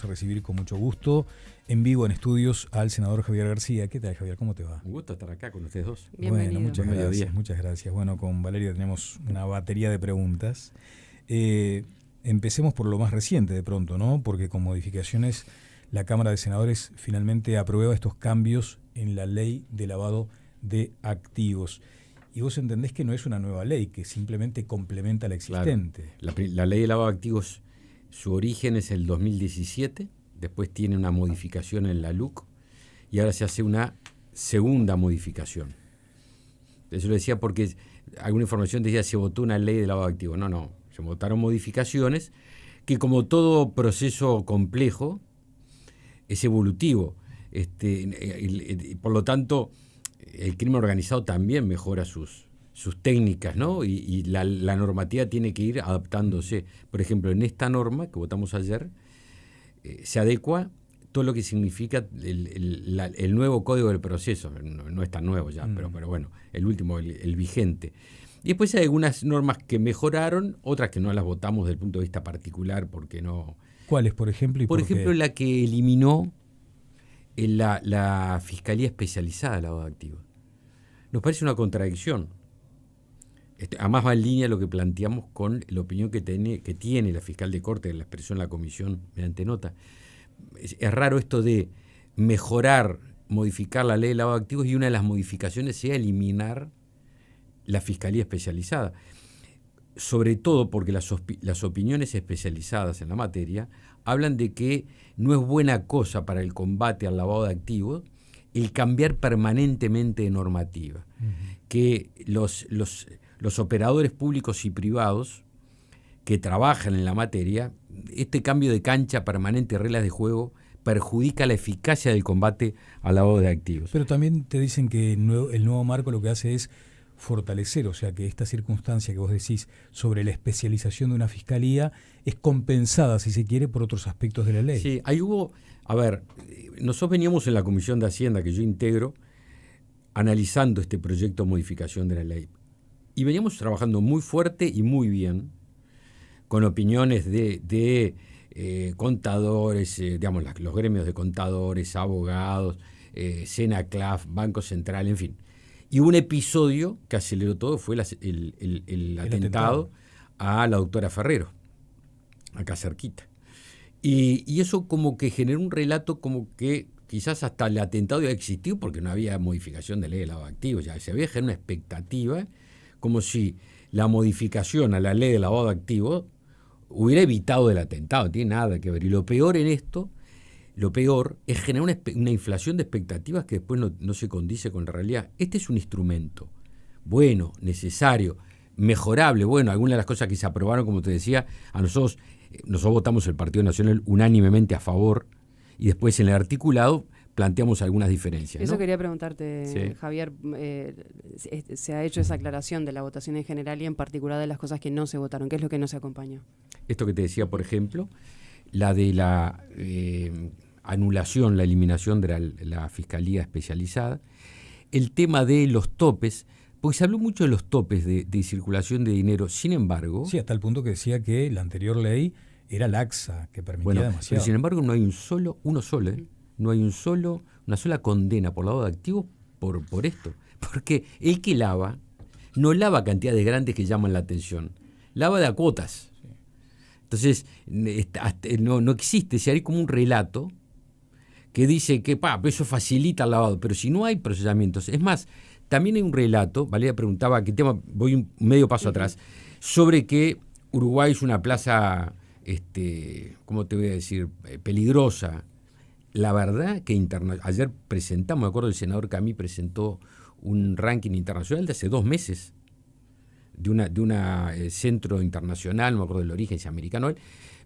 A recibir con mucho gusto en vivo en estudios al senador Javier García. ¿Qué tal, Javier? ¿Cómo te va? Un gusto estar acá con ustedes dos. Bienvenido. Bueno, muchas gracias. Bueno, con Valeria tenemos una batería de preguntas. Empecemos por lo más reciente de pronto, ¿no? Porque con modificaciones la Cámara de Senadores finalmente aprueba estos cambios en la ley de lavado de activos. Y vos entendés que no es una nueva ley, que simplemente complementa la existente. Claro. La ley de lavado de activos, su origen es el 2017, después tiene una modificación en la LUC y ahora se hace una segunda modificación. Eso lo decía porque alguna información decía se votó una ley de lavado de activos. No, se votaron modificaciones que, como todo proceso complejo, es evolutivo. Por lo tanto, el crimen organizado también mejora sus técnicas, ¿no? Y la normativa tiene que ir adaptándose. Por ejemplo, en esta norma que votamos ayer, se adecua todo lo que significa el nuevo código del proceso. No es tan nuevo ya, pero bueno, el último, el vigente. Y después hay algunas normas que mejoraron, otras que no las votamos desde el punto de vista particular porque no... ¿Cuáles, por ejemplo? Por ejemplo, la que eliminó la Fiscalía Especializada de Lavado de Activos. Nos parece una contradicción. Además va en línea lo que planteamos con la opinión que tiene la fiscal de corte, que la expresó en la comisión mediante nota. Es raro esto de mejorar, modificar la ley de lavado de activos y una de las modificaciones sea eliminar la Fiscalía Especializada. Sobre todo porque las opiniones especializadas en la materia hablan de que no es buena cosa para el combate al lavado de activos el cambiar permanentemente de normativa. Que los operadores públicos y privados que trabajan en la materia, este cambio de cancha permanente de reglas de juego perjudica la eficacia del combate al lavado de activos. Pero también te dicen que el nuevo marco lo que hace es fortalecer, o sea que esta circunstancia que vos decís sobre la especialización de una fiscalía es compensada, si se quiere, por otros aspectos de la ley. Sí, ahí hubo, nosotros veníamos en la Comisión de Hacienda que yo integro analizando este proyecto de modificación de la ley. Y veníamos trabajando muy fuerte y muy bien, con opiniones de contadores, los gremios de contadores, abogados, Senaclaf, Banco Central, en fin. Y un episodio que aceleró todo fue el atentado a la doctora Ferrero, acá cerquita. Y eso como que generó un relato como que quizás hasta el atentado ya existió porque no había modificación de ley de lavado de activos, ya se había generado una expectativa como si la modificación a la ley de lavado de activos hubiera evitado el atentado, no tiene nada que ver. Y lo peor es generar una inflación de expectativas que después no se condice con la realidad. Este es un instrumento bueno, necesario, mejorable. Bueno, algunas de las cosas que se aprobaron, como te decía, nosotros votamos el Partido Nacional unánimemente a favor y después en el articulado planteamos algunas diferencias. Eso ¿no? Quería preguntarte, sí. Javier, se ha hecho esa aclaración de la votación en general y en particular de las cosas que no se votaron. ¿Qué es lo que no se acompañó? Esto que te decía, por ejemplo, la de la anulación, la eliminación de la Fiscalía Especializada, el tema de los topes, porque se habló mucho de los topes de circulación de dinero, sin embargo... Sí, hasta el punto que decía que la anterior ley era laxa, que permitía demasiado. Pero sin embargo no hay no hay una sola condena por lavado de activos por esto. Porque el que lava, no lava cantidades grandes que llaman la atención, lava de a cuotas. Sí. Entonces, no existe, si hay como un relato que dice que eso facilita el lavado, pero si no hay procesamientos. Es más, también hay un relato, Valeria preguntaba, qué tema, voy un medio paso atrás, sobre que Uruguay es una plaza, ¿cómo te voy a decir?, peligrosa. La verdad que ayer presentamos, me acuerdo el senador Camí presentó un ranking internacional de hace 2 meses de una centro internacional, no me acuerdo del origen, si americano,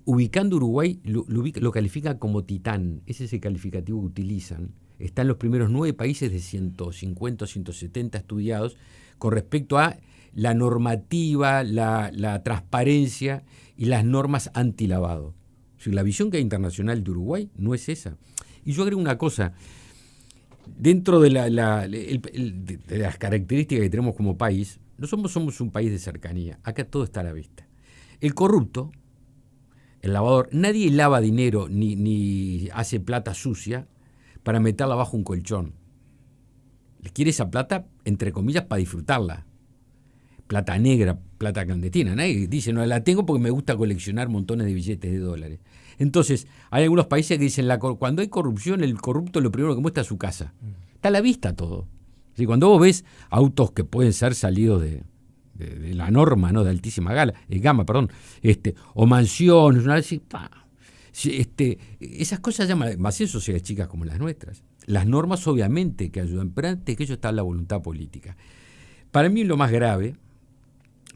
ubicando Uruguay, lo califica como titán, ese es el calificativo que utilizan. Está en los primeros 9 países de 150 o 170 estudiados con respecto a la normativa, la transparencia y las normas antilavado. O sea, la visión que hay internacional de Uruguay no es esa. Y yo agrego una cosa, dentro de las características que tenemos como país, no somos un país de cercanía, acá todo está a la vista. El corrupto el lavador. Nadie lava dinero ni hace plata sucia para meterla bajo un colchón. Quiere esa plata, entre comillas, para disfrutarla. Plata negra, plata clandestina. Nadie dice, no la tengo porque me gusta coleccionar montones de billetes de dólares. Entonces, hay algunos países que dicen, cuando hay corrupción, el corrupto lo primero que muestra es su casa. Está a la vista todo. ¿Sí? Cuando vos ves autos que pueden ser salidos de la norma, ¿no? De altísima gama, o mansiones, una vez, esas cosas llaman, más en sociedades chicas como las nuestras. Las normas obviamente que ayudan, pero antes que ello está la voluntad política. Para mí lo más grave,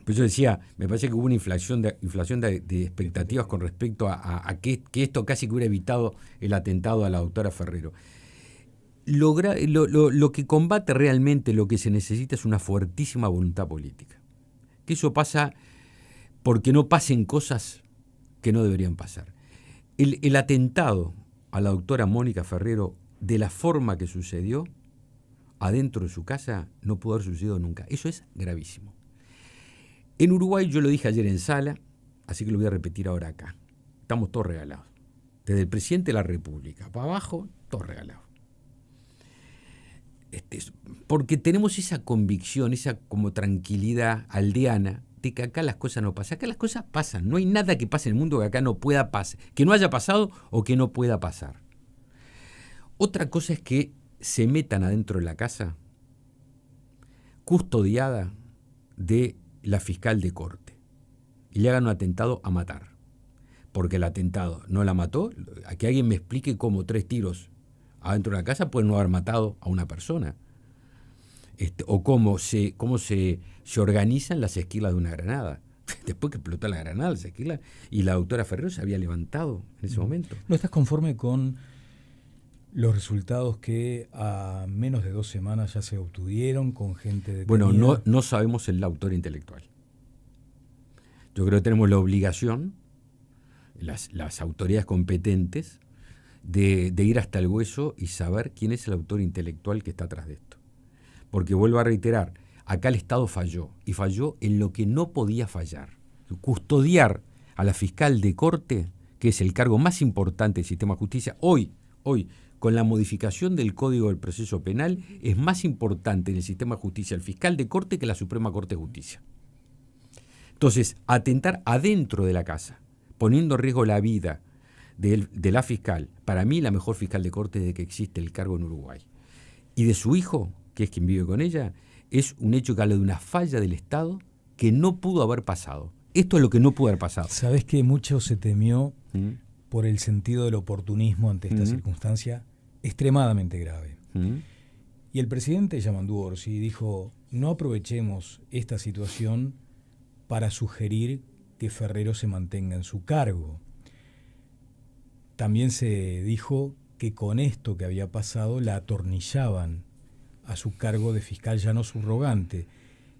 pues yo decía, me parece que hubo una inflación de expectativas con respecto a que esto casi que hubiera evitado el atentado a la doctora Ferrero. Lo que combate realmente, lo que se necesita es una fuertísima voluntad política. Que eso pasa porque no pasen cosas que no deberían pasar. El atentado a la doctora Mónica Ferrero, de la forma que sucedió, adentro de su casa, no pudo haber sucedido nunca. Eso es gravísimo. En Uruguay, yo lo dije ayer en sala, así que lo voy a repetir ahora acá. Estamos todos regalados. Desde el presidente de la República para abajo, todos regalados. Porque tenemos esa convicción, esa como tranquilidad aldeana de que acá las cosas no pasan. Acá las cosas pasan. No hay nada que pase en el mundo que acá no pueda pasar, que no haya pasado o que no pueda pasar. Otra cosa es que se metan adentro de la casa custodiada de la fiscal de corte y le hagan un atentado a matar. Porque el atentado no la mató. A que alguien me explique cómo 3 tiros adentro de la casa pueden no haber matado a una persona. O cómo se organizan las esquilas de una granada. Después que explotó la granada, las esquilas, y la doctora Ferrero se había levantado en ese momento. ¿No estás conforme con los resultados que a menos de 2 semanas ya se obtuvieron con gente detenida? Bueno, no sabemos el autor intelectual. Yo creo que tenemos la obligación, las autoridades competentes, de ir hasta el hueso y saber quién es el autor intelectual que está atrás de esto. Porque vuelvo a reiterar, acá el Estado falló, y falló en lo que no podía fallar. Custodiar a la fiscal de corte, que es el cargo más importante del sistema de justicia, hoy, con la modificación del Código del Proceso Penal, es más importante en el sistema de justicia el fiscal de corte que la Suprema Corte de Justicia. Entonces, atentar adentro de la casa, poniendo en riesgo la vida de la fiscal, para mí la mejor fiscal de corte desde que existe el cargo en Uruguay, y de su hijo, que es quien vive con ella, es un hecho que habla de una falla del Estado que no pudo haber pasado. Esto es lo que no pudo haber pasado. ¿Sabés que mucho se temió por el sentido del oportunismo ante esta circunstancia extremadamente grave? Y el presidente Yamandu Orsi dijo, no aprovechemos esta situación para sugerir que Ferrero se mantenga en su cargo. También se dijo que con esto que había pasado la atornillaban a su cargo de fiscal ya no subrogante.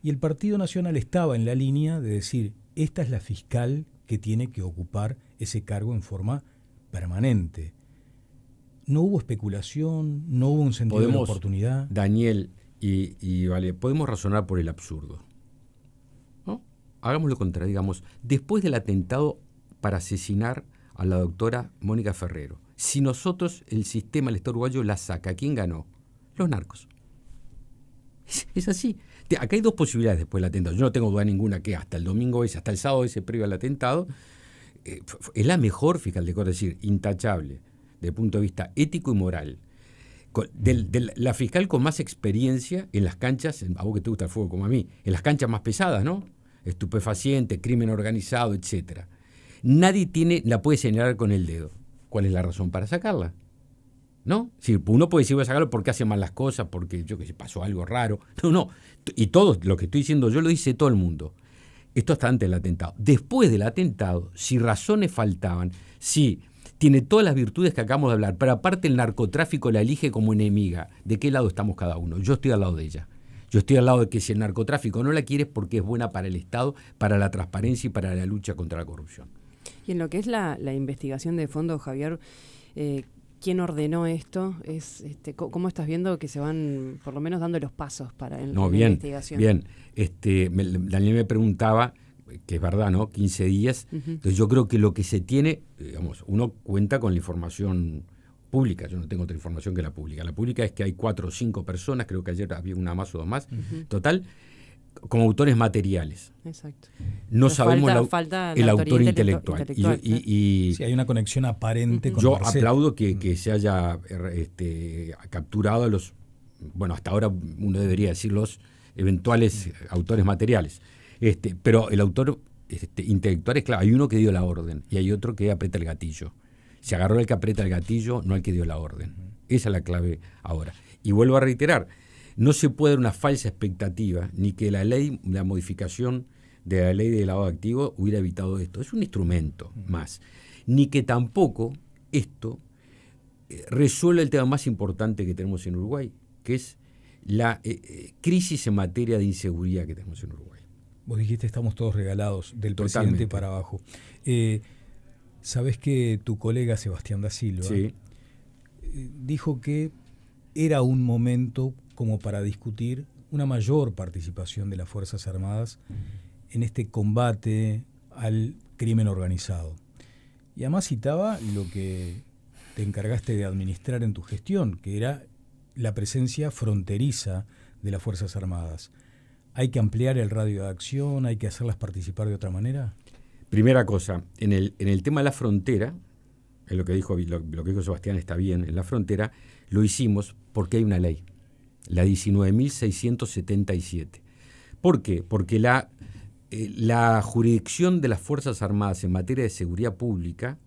Y el Partido Nacional estaba en la línea de decir, esta es la fiscal que tiene que ocupar ese cargo en forma permanente. No hubo especulación, no hubo un sentido de oportunidad. Daniel y Vale, podemos razonar por el absurdo, ¿no? Hagamos lo contrario, digamos, después del atentado para asesinar a la doctora Mónica Ferrero, si nosotros, el sistema, el Estado uruguayo, la saca, ¿quién ganó? Los narcos. Es así. Acá hay 2 posibilidades después del atentado. Yo no tengo duda ninguna que hasta el domingo hasta el sábado ese previo al atentado, es la mejor fiscal de corte, es decir, intachable, desde el punto de vista ético y moral. La fiscal con más experiencia en las canchas, a vos que te gusta el fuego como a mí, en las canchas más pesadas, ¿no? Estupefacientes, crimen organizado, etcétera. Nadie la puede señalar con el dedo. ¿Cuál es la razón para sacarla? ¿No? Si uno puede decir voy a sacarlo porque hace mal las cosas, porque yo que sé, pasó algo raro. No. Y todo lo que estoy diciendo yo lo dice todo el mundo. Esto hasta antes del atentado. Después del atentado, si razones faltaban, si tiene todas las virtudes que acabamos de hablar, pero aparte el narcotráfico la elige como enemiga, ¿de qué lado estamos cada uno? Yo estoy al lado de ella. Yo estoy al lado de que si el narcotráfico no la quiere es porque es buena para el Estado, para la transparencia y para la lucha contra la corrupción. Y en lo que es la investigación de fondo, Javier, ¿quién ordenó esto? ¿Cómo estás viendo que se van por lo menos dando los pasos para la investigación? Bien. Daniel me preguntaba que es verdad, ¿no? 15 días. Entonces yo creo que lo que se tiene, digamos, uno cuenta con la información pública. Yo no tengo otra información que la pública. La pública es que hay 4 o 5 personas, creo que ayer había una más o 2 más, total, como autores materiales. Exacto. No Pero sabemos falta el la autor autoría intelectual. Sí, hay una conexión aparente con yo Marcet. aplaudo que se haya capturado a los, bueno, hasta ahora uno debería decir los eventuales autores materiales. Pero el autor intelectual es claro, hay uno que dio la orden y hay otro que aprieta el gatillo. Se agarró el que aprieta el gatillo, no el que dio la orden. Esa es la clave ahora. Y vuelvo a reiterar, no se puede dar una falsa expectativa, ni que la modificación de la ley de lavado de activos hubiera evitado esto. Es un instrumento más. Ni que tampoco esto resuelve el tema más importante que tenemos en Uruguay, que es la crisis en materia de inseguridad que tenemos en Uruguay. Vos dijiste estamos todos regalados del Totalmente. presidente para abajo. Sabés que tu colega Sebastián da Silva dijo que era un momento como para discutir una mayor participación de las Fuerzas Armadas en este combate al crimen organizado. Y además citaba lo que te encargaste de administrar en tu gestión, que era la presencia fronteriza de las Fuerzas Armadas. ¿Hay que ampliar el radio de acción? ¿Hay que hacerlas participar de otra manera? Primera cosa, en el tema de la frontera, en lo que dijo Sebastián está bien, en la frontera lo hicimos porque hay una ley, la 19.677. ¿Por qué? Porque la jurisdicción de las Fuerzas Armadas en materia de seguridad pública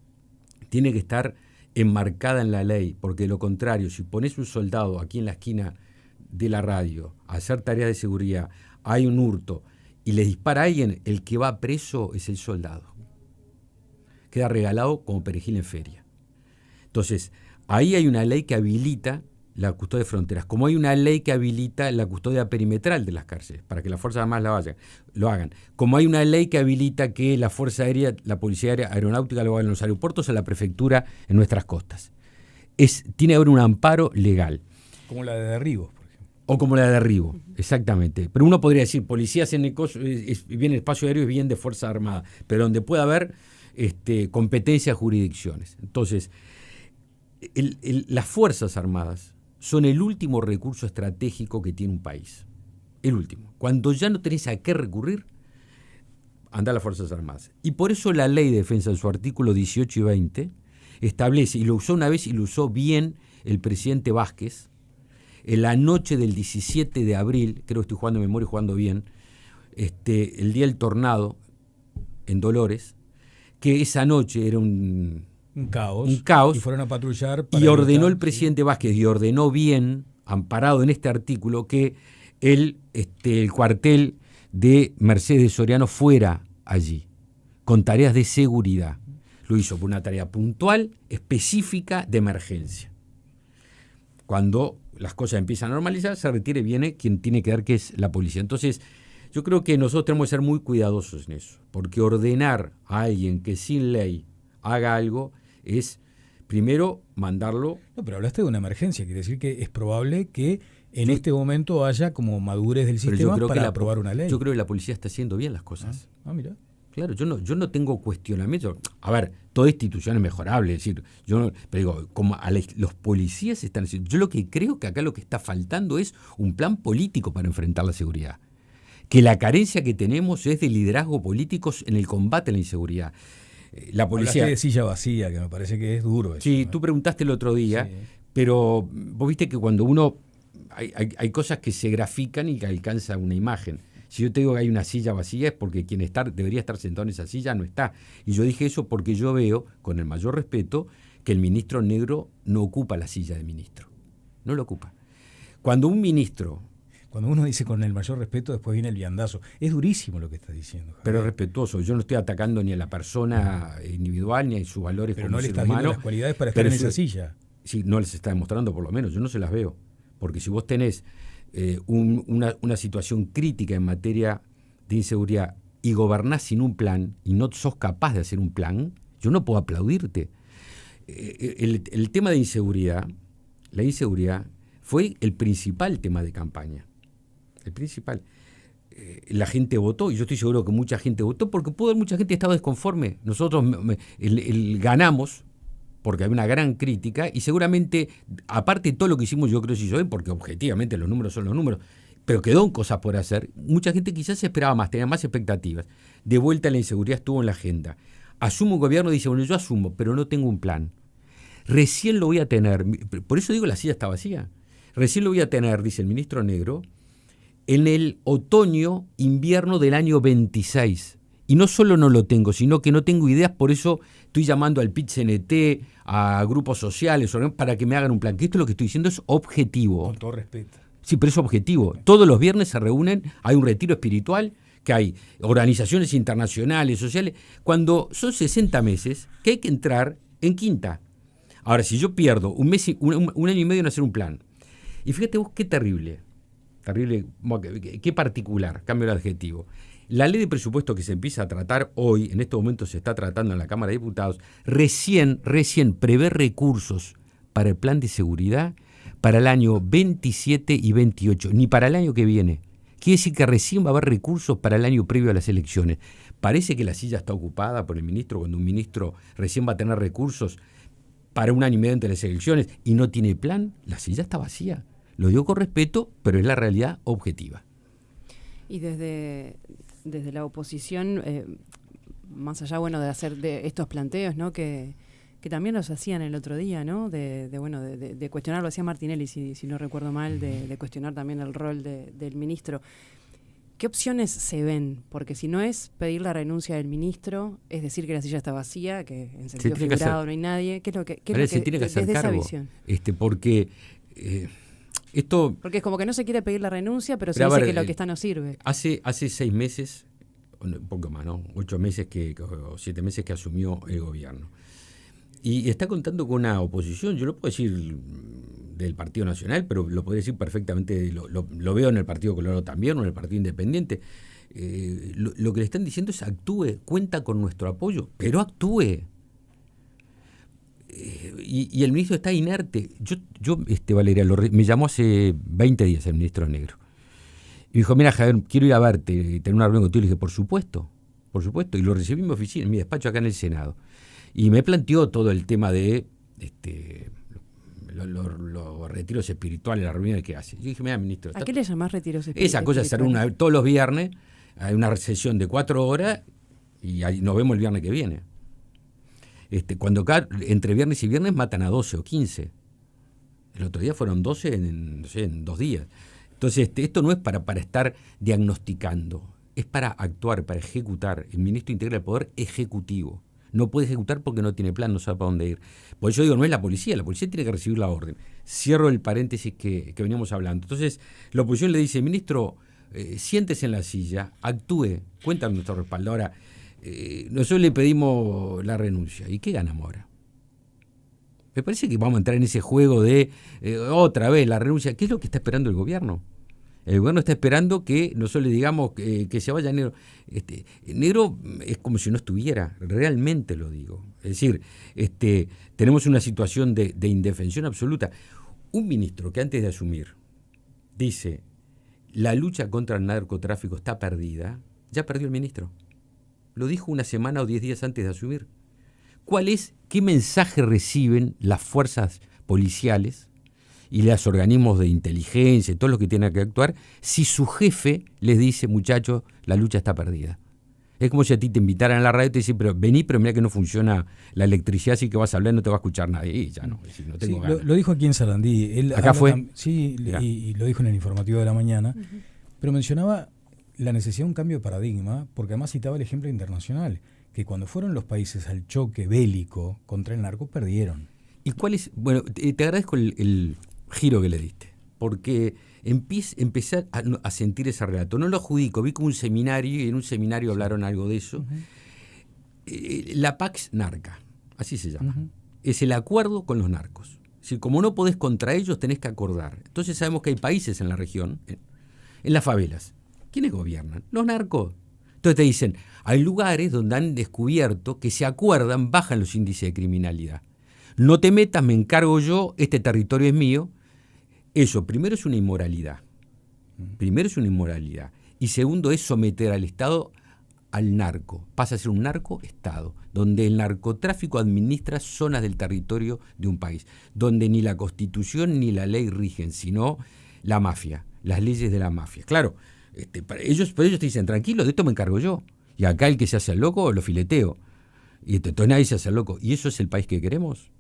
tiene que estar enmarcada en la ley, porque de lo contrario, si pones un soldado aquí en la esquina de la radio a hacer tareas de seguridad, hay un hurto y le dispara a alguien, el que va preso es el soldado. Queda regalado como perejil en feria. Entonces, ahí hay una ley que habilita la custodia de fronteras, como hay una ley que habilita la custodia perimetral de las cárceles, para que las Fuerzas Armadas lo hagan. Como hay una ley que habilita que la Fuerza Aérea, la Policía Aeronáutica lo hagan en los aeropuertos, en la prefectura, en nuestras costas. Tiene que haber un amparo legal. Como la de derribos, por ejemplo. O como la de derribo, exactamente. Pero uno podría decir, policías en el bien el espacio aéreo es bien de Fuerza Armada, pero donde pueda haber competencias, jurisdicciones. Entonces, las Fuerzas Armadas son el último recurso estratégico que tiene un país. El último. Cuando ya no tenés a qué recurrir, anda a las Fuerzas Armadas. Y por eso la Ley de Defensa, en su artículo 18 y 20, establece, y lo usó una vez y lo usó bien el presidente Vázquez, en la noche del 17 de abril, creo que estoy jugando de memoria y jugando bien, el día del tornado en Dolores, que esa noche era un caos, y fueron a patrullar y ordenó el presidente Vázquez, y ordenó bien, amparado en este artículo, que el cuartel de Mercedes Soriano fuera allí, con tareas de seguridad. Lo hizo por una tarea puntual, específica, de emergencia. Cuando las cosas empiezan a normalizar, se retire, viene quien tiene que dar, que es la policía. Entonces, yo creo que nosotros tenemos que ser muy cuidadosos en eso, porque ordenar a alguien que sin ley haga algo es, primero, mandarlo... No, pero hablaste de una emergencia, quiere decir que es probable que en este momento haya como madurez del sistema para aprobar una ley. Yo creo que la policía está haciendo bien las cosas. Mira. Claro, yo no tengo cuestionamiento. A ver, toda institución es mejorable, es decir, pero digo, como los policías están haciendo. Yo lo que creo que acá lo que está faltando es un plan político para enfrentar la seguridad. Que la carencia que tenemos es de liderazgo políticos en el combate a la inseguridad. La policía. Hablaste de silla vacía, que me parece que es duro eso. Sí, tú preguntaste el otro día, pero vos viste que cuando uno. Hay cosas que se grafican y que alcanza una imagen. Si yo te digo que hay una silla vacía es porque quien debería estar sentado en esa silla no está. Y yo dije eso porque yo veo, con el mayor respeto, que el ministro negro no ocupa la silla de ministro. No lo ocupa. Cuando un ministro... Cuando uno dice con el mayor respeto, después viene el viandazo. Es durísimo lo que estás diciendo, Javier. Pero respetuoso. Yo no estoy atacando ni a la persona individual ni a sus valores pero como no le ser estás humano. viendo las cualidades para estar en esa silla. Sí, no les está demostrando por lo menos. Yo no se las veo. Porque si vos tenés una situación crítica en materia de inseguridad y gobernás sin un plan y no sos capaz de hacer un plan, yo no puedo aplaudirte. El tema de inseguridad, la inseguridad, fue el principal tema de campaña. El principal. la gente votó, y yo estoy seguro que mucha gente votó, porque pudo haber mucha gente que estaba desconforme. Nosotros ganamos, porque hay una gran crítica, y seguramente, aparte de todo lo que hicimos, yo creo que hizo bien, porque objetivamente los números son los números, pero quedó cosas por hacer. Mucha gente quizás esperaba más, tenía más expectativas. De vuelta la inseguridad estuvo en la agenda. Asumo un gobierno, dice, bueno, yo asumo, pero no tengo un plan. Recién lo voy a tener, por eso digo la silla está vacía. Recién lo voy a tener, dice el ministro Negro, en el otoño-invierno del año 26. Y no solo no lo tengo, sino que no tengo ideas, por eso estoy llamando al PIT-CNT, a grupos sociales, para que me hagan un plan. Que esto lo que estoy diciendo es objetivo. Con todo respeto. Sí, pero es objetivo. Todos los viernes se reúnen, hay un retiro espiritual, que hay organizaciones internacionales, sociales, cuando son 60 meses que hay que entrar en quinta. Ahora, si yo pierdo un año y medio en hacer un plan, y fíjate vos qué terrible, qué particular, cambio el adjetivo. La ley de presupuesto que se empieza a tratar hoy, en estos momentos se está tratando en la Cámara de Diputados, recién prevé recursos para el plan de seguridad para el año 27 y 28, ni para el año que viene. Quiere decir que recién va a haber recursos para el año previo a las elecciones. Parece que la silla está ocupada por el ministro, cuando un ministro recién va a tener recursos para un año y medio entre las elecciones y no tiene plan, la silla está vacía. Lo digo con respeto, pero es la realidad objetiva. Y desde la oposición, más allá de hacer de estos planteos, ¿no? que también los hacían el otro día, ¿no? de cuestionar, lo hacía Martinelli, si no recuerdo mal, de cuestionar también el rol del ministro. ¿Qué opciones se ven? Porque si no es pedir la renuncia del ministro, es decir que la silla está vacía, que en sentido figurado no hay nadie, ¿qué es lo que se tiene que hacer desde cargo, esa visión? Porque es como que no se quiere pedir la renuncia, pero se dice que lo que está no sirve. Hace 6 meses, un poco más, ¿no? 8 meses o 7 meses que asumió el gobierno. Y está contando con una oposición, yo lo puedo decir del Partido Nacional, pero lo podría decir perfectamente, lo veo en el Partido Colorado también, o en el Partido Independiente. Lo que le están diciendo es actúe, cuenta con nuestro apoyo, pero actúe. Y el ministro está inerte. Yo Valeria, me llamó hace 20 días el ministro Negro. Y dijo, mira Javier, quiero ir a verte, tener una reunión contigo. Le dije, por supuesto. Y lo recibí en mi oficina, en mi despacho acá en el Senado. Y me planteó todo el tema de los retiros espirituales, las reuniones que hace. Yo dije, mira, ministro. ¿A qué le llamás retiros espirituales? Esa cosa es todos los viernes, hay una sesión de 4 horas y nos vemos el viernes que viene. Cuando acá, entre viernes y viernes matan a 12 o 15. El otro día fueron 12 en 2 días. Entonces, esto no es para estar diagnosticando, es para actuar, para ejecutar. El ministro integra el poder ejecutivo. No puede ejecutar porque no tiene plan, no sabe para dónde ir. Por eso digo, no es la policía tiene que recibir la orden. Cierro el paréntesis que veníamos hablando. Entonces, la oposición le dice, ministro, siéntese en la silla, actúe, cuenta con nuestro respaldo. Ahora, nosotros le pedimos la renuncia. ¿Y qué ganamos ahora? Me parece que vamos a entrar en ese juego de otra vez la renuncia. ¿Qué es lo que está esperando el gobierno? El gobierno está esperando que nosotros le digamos que se vaya Negro. Negro es como si no estuviera, realmente lo digo. Es decir, tenemos una situación de indefensión absoluta. Un ministro que antes de asumir dice, la lucha contra el narcotráfico está perdida, ya perdió el ministro. Lo dijo una semana o 10 días antes de asumir. ¿Qué mensaje reciben las fuerzas policiales y los organismos de inteligencia y todo lo que tienen que actuar si su jefe les dice, muchachos, la lucha está perdida? Es como si a ti te invitaran a la radio y te dicen, vení, pero mira que no funciona la electricidad, así que vas a hablar y no te va a escuchar nadie. Y ya no, es decir, no tengo ganas. Lo dijo aquí en Sarandí. Él ¿Acá fue? Sí, y lo dijo en el informativo de la mañana, pero mencionaba la necesidad de un cambio de paradigma, porque además citaba el ejemplo internacional, que cuando fueron los países al choque bélico contra el narco, perdieron. ¿Y cuál es? Bueno, te agradezco el giro que le diste, porque empecé a sentir ese relato. No lo adjudico, vi como un seminario, y en un seminario hablaron algo de eso. La Pax Narca, así se llama. Es el acuerdo con los narcos. Es decir, como no podés contra ellos, tenés que acordar. Entonces sabemos que hay países en la región, en las favelas. ¿Quiénes gobiernan? Los narcos. Entonces te dicen, hay lugares donde han descubierto que se acuerdan, bajan los índices de criminalidad. No te metas, me encargo yo, este territorio es mío. Eso, primero es una inmoralidad. Y segundo es someter al Estado al narco. Pasa a ser un narcoestado, donde el narcotráfico administra zonas del territorio de un país, donde ni la Constitución ni la ley rigen, sino la mafia, las leyes de la mafia. Claro, pero ellos te dicen, tranquilo, de esto me encargo yo. Y acá el que se hace el loco, lo fileteo. Y entonces nadie se hace el loco. ¿Y eso es el país que queremos?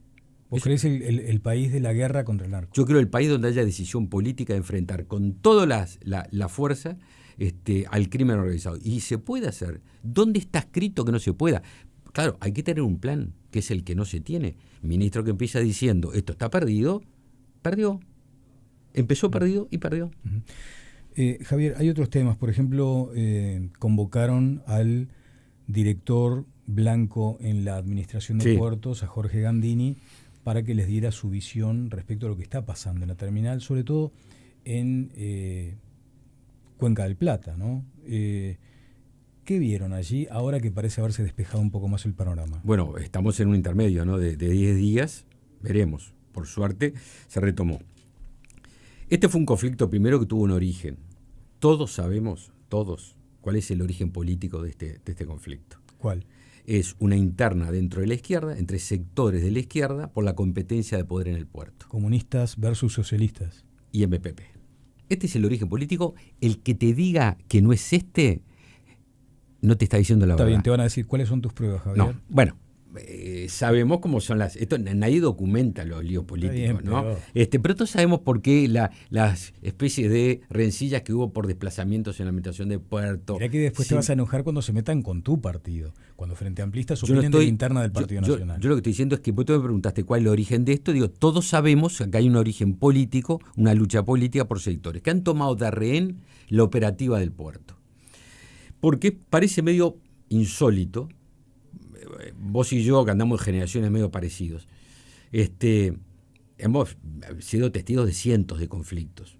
¿Vos crees el país de la guerra contra el narco? Yo creo el país donde haya decisión política de enfrentar con toda la fuerza al crimen organizado. Y se puede hacer. ¿Dónde está escrito que no se pueda? Claro, hay que tener un plan, que es el que no se tiene. Ministro que empieza diciendo, esto está perdido, perdió. Empezó perdido y perdió. Javier, hay otros temas. Por ejemplo, convocaron al director blanco en la administración de puertos, a Jorge Gandini, para que les diera su visión respecto a lo que está pasando en la terminal, sobre todo en Cuenca del Plata, ¿no? ¿Qué vieron allí ahora que parece haberse despejado un poco más el panorama? Bueno, estamos en un intermedio, ¿no? De 10 días, veremos. Por suerte se retomó. Este fue un conflicto primero que tuvo un origen. Todos sabemos, cuál es el origen político de este conflicto. ¿Cuál? Es una interna dentro de la izquierda, entre sectores de la izquierda, por la competencia de poder en el puerto. Comunistas versus socialistas. Y MPP. Este es el origen político. El que te diga que no es no te está diciendo la verdad. Está bien, te van a decir, ¿cuáles son tus pruebas, Javier? No, bueno, sabemos cómo son nadie documenta los líos políticos, bien, ¿no? Pero todos sabemos por qué las especies de rencillas que hubo por desplazamientos en la administración de puerto. Mirá que después te vas a enojar cuando se metan con tu partido, cuando Frente Amplistas opinen de la interna del Partido Nacional. Yo lo que estoy diciendo es que vos me preguntaste cuál es el origen de esto. Digo, todos sabemos que hay un origen político, una lucha política por sectores que han tomado de rehén la operativa del puerto. Porque parece medio insólito. Vos y yo, que andamos en generaciones medio parecidos, hemos sido testigos de cientos de conflictos.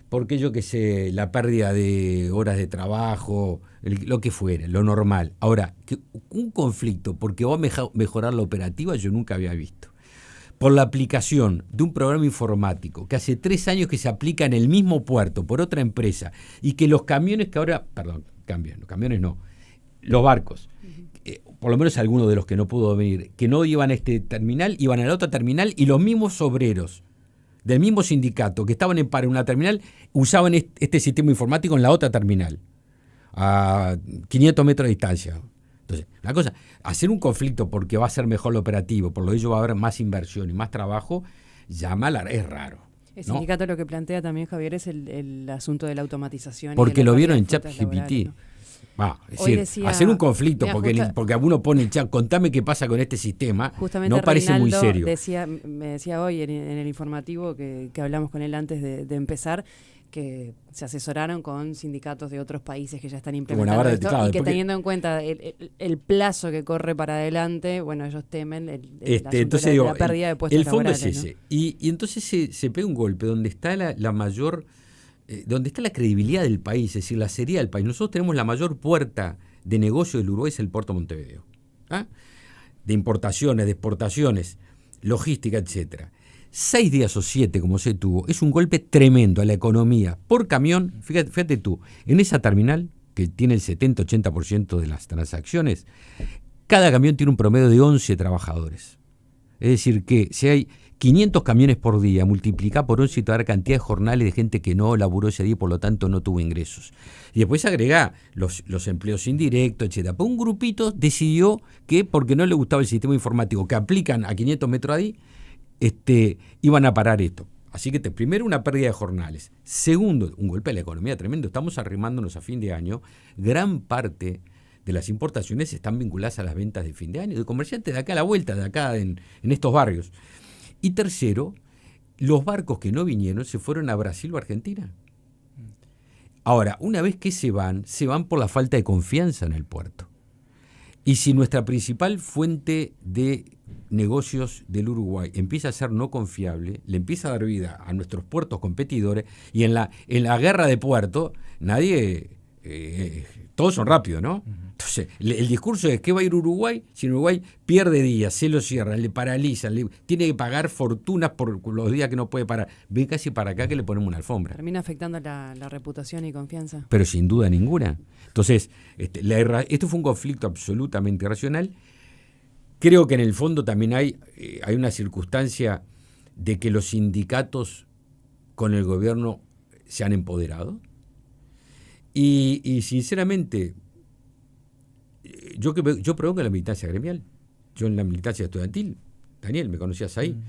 Porque yo qué sé, la pérdida de horas de trabajo, lo que fuera, lo normal. Ahora, que un conflicto porque va a mejorar la operativa, yo nunca había visto. Por la aplicación de un programa informático que hace 3 años que se aplica en el mismo puerto por otra empresa y que los camiones que ahora, los camiones no, los barcos, por lo menos algunos de los que no pudo venir, que no iban a este terminal, iban a la otra terminal y los mismos obreros del mismo sindicato que estaban en paro en una terminal usaban este sistema informático en la otra terminal, a 500 metros de distancia. Entonces, una cosa, hacer un conflicto porque va a ser mejor lo operativo, por lo ello va a haber más inversión y más trabajo, es raro. El sindicato lo que plantea también, Javier, es el asunto de la automatización. Porque lo vieron en ChatGPT. ChatGPT. Es decir, hacer un conflicto porque alguno pone en chat, contame qué pasa con este sistema, no parece Reinaldo muy serio. Me decía hoy en el informativo que hablamos con él antes de empezar, que se asesoraron con sindicatos de otros países que ya están implementando esto, y que teniendo en cuenta el plazo que corre para adelante, bueno, ellos temen la pérdida de puestos laborales. El fondo es ese. ¿No? Y entonces se pega un golpe donde está la mayor... donde está la credibilidad del país, es decir, la seriedad del país. Nosotros tenemos la mayor puerta de negocio del Uruguay, es el puerto de Montevideo. De importaciones, de exportaciones, logística, etcétera. 6 días o 7, como se tuvo, es un golpe tremendo a la economía. Por camión, fíjate tú, en esa terminal, que tiene el 70-80% de las transacciones, cada camión tiene un promedio de 11 trabajadores. Es decir, que si hay 500 camiones por día, multiplica por 11 y te da cantidad de jornales de gente que no laburó ese día y por lo tanto no tuvo ingresos. Y después agrega los empleos indirectos, etc. Pero un grupito decidió que, porque no le gustaba el sistema informático que aplican a 500 metros ahí, iban a parar esto. Así que primero una pérdida de jornales. Segundo, un golpe a la economía tremendo. Estamos arrimándonos a fin de año. Gran parte de las importaciones están vinculadas a las ventas de fin de año, de comerciantes de acá a la vuelta, de acá en estos barrios. Y tercero, los barcos que no vinieron se fueron a Brasil o Argentina. Ahora, una vez que se van por la falta de confianza en el puerto. Y si nuestra principal fuente de negocios del Uruguay empieza a ser no confiable, le empieza a dar vida a nuestros puertos competidores, y en la guerra de puerto, todos son rápidos, ¿no? Entonces, el discurso es que va a ir Uruguay si Uruguay pierde días, se lo cierran, le paralizan, tiene que pagar fortunas por los días que no puede parar. Ven casi para acá que le ponemos una alfombra. Termina afectando la reputación y confianza. Pero sin duda ninguna. Entonces, esto fue un conflicto absolutamente irracional. Creo que en el fondo también hay una circunstancia de que los sindicatos con el gobierno se han empoderado. Y sinceramente, yo provengo de la militancia gremial. Yo en la militancia estudiantil, Daniel, me conocías ahí,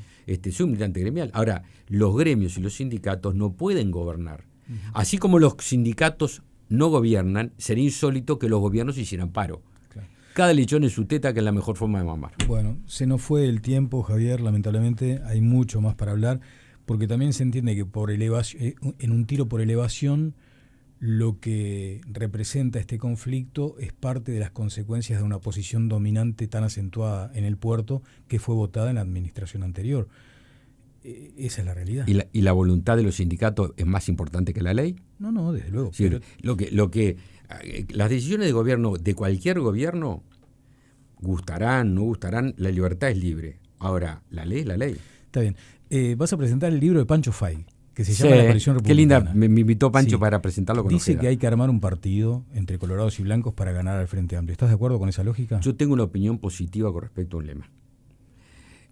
soy un militante gremial. Ahora, los gremios y los sindicatos no pueden gobernar. Así como los sindicatos no gobiernan, sería insólito que los gobiernos hicieran paro. Claro. Cada lechón en su teta, que es la mejor forma de mamar. Bueno, se nos fue el tiempo, Javier, lamentablemente hay mucho más para hablar, porque también se entiende que por elevación, en un tiro por elevación, lo que representa este conflicto es parte de las consecuencias de una posición dominante tan acentuada en el puerto que fue votada en la administración anterior. Esa es la realidad. ¿Y la voluntad de los sindicatos es más importante que la ley? No, desde luego. Sí, pero las decisiones de gobierno, de cualquier gobierno, gustarán, no gustarán, la libertad es libre. Ahora, la ley es la ley. Está bien. Vas a presentar el libro de Pancho Fay, que se llama La coalición republicana. Qué linda, me invitó Pancho para presentarlo con Dice que hay que armar un partido entre colorados y blancos para ganar al Frente Amplio. ¿Estás de acuerdo con esa lógica? Yo tengo una opinión positiva con respecto a un lema.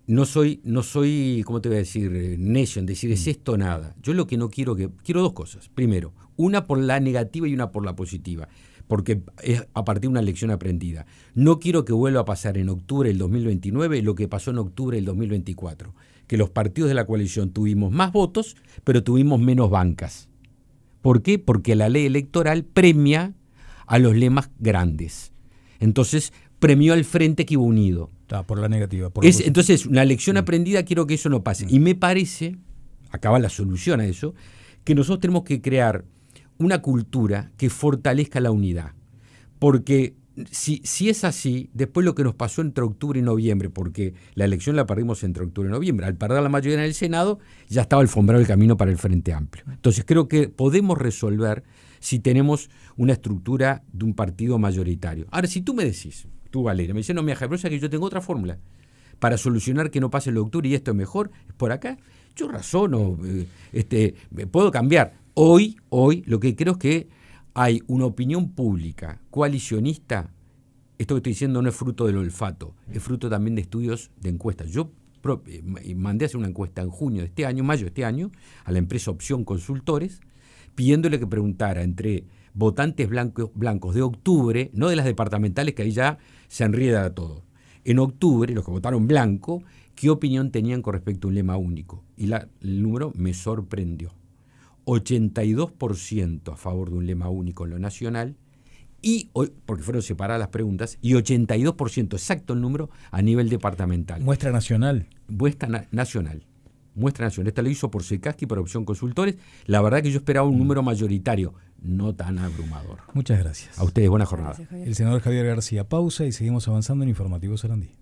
No soy, ¿cómo te voy a decir? Necio en decir es esto o nada. Yo lo que no quiero quiero dos cosas. Primero, una por la negativa y una por la positiva, porque es a partir de una lección aprendida. No quiero que vuelva a pasar en octubre del 2029 lo que pasó en octubre del 2024, que los partidos de la coalición tuvimos más votos, pero tuvimos menos bancas. ¿Por qué? Porque la ley electoral premia a los lemas grandes. Entonces, premió al frente que iba unido. Por la negativa. Entonces, una lección aprendida, quiero que eso no pase. Y me parece, acaba la solución a eso, que nosotros tenemos que crear una cultura que fortalezca la unidad. Porque si es así, después lo que nos pasó entre octubre y noviembre, porque la elección la perdimos entre octubre y noviembre, al perder la mayoría en el Senado, ya estaba alfombrado el camino para el Frente Amplio. Entonces creo que podemos resolver si tenemos una estructura de un partido mayoritario. Ahora, si tú me decís, tú Valeria, me dices, no, mira, Javier, que yo tengo otra fórmula para solucionar que no pase el de octubre y esto es mejor, es por acá, yo razono, puedo cambiar. Hoy lo que creo es que hay una opinión pública coalicionista. Esto que estoy diciendo no es fruto del olfato, es fruto también de estudios de encuestas. Yo mandé a hacer una encuesta en mayo de este año, a la empresa Opción Consultores, pidiéndole que preguntara entre votantes blancos de octubre, no de las departamentales, que ahí ya se enrieda todo. En octubre, los que votaron blanco, ¿qué opinión tenían con respecto a un lema único? Y el número me sorprendió. 82% a favor de un lema único en lo nacional, porque fueron separadas las preguntas, y 82%, exacto el número, a nivel departamental. Muestra nacional. Muestra nacional. Esta lo hizo por Secaski y por Opción Consultores. La verdad que yo esperaba un número mayoritario, no tan abrumador. Muchas gracias. A ustedes, buena jornada. Gracias, Javier. El senador Javier García, pausa y seguimos avanzando en Informativo Sarandí.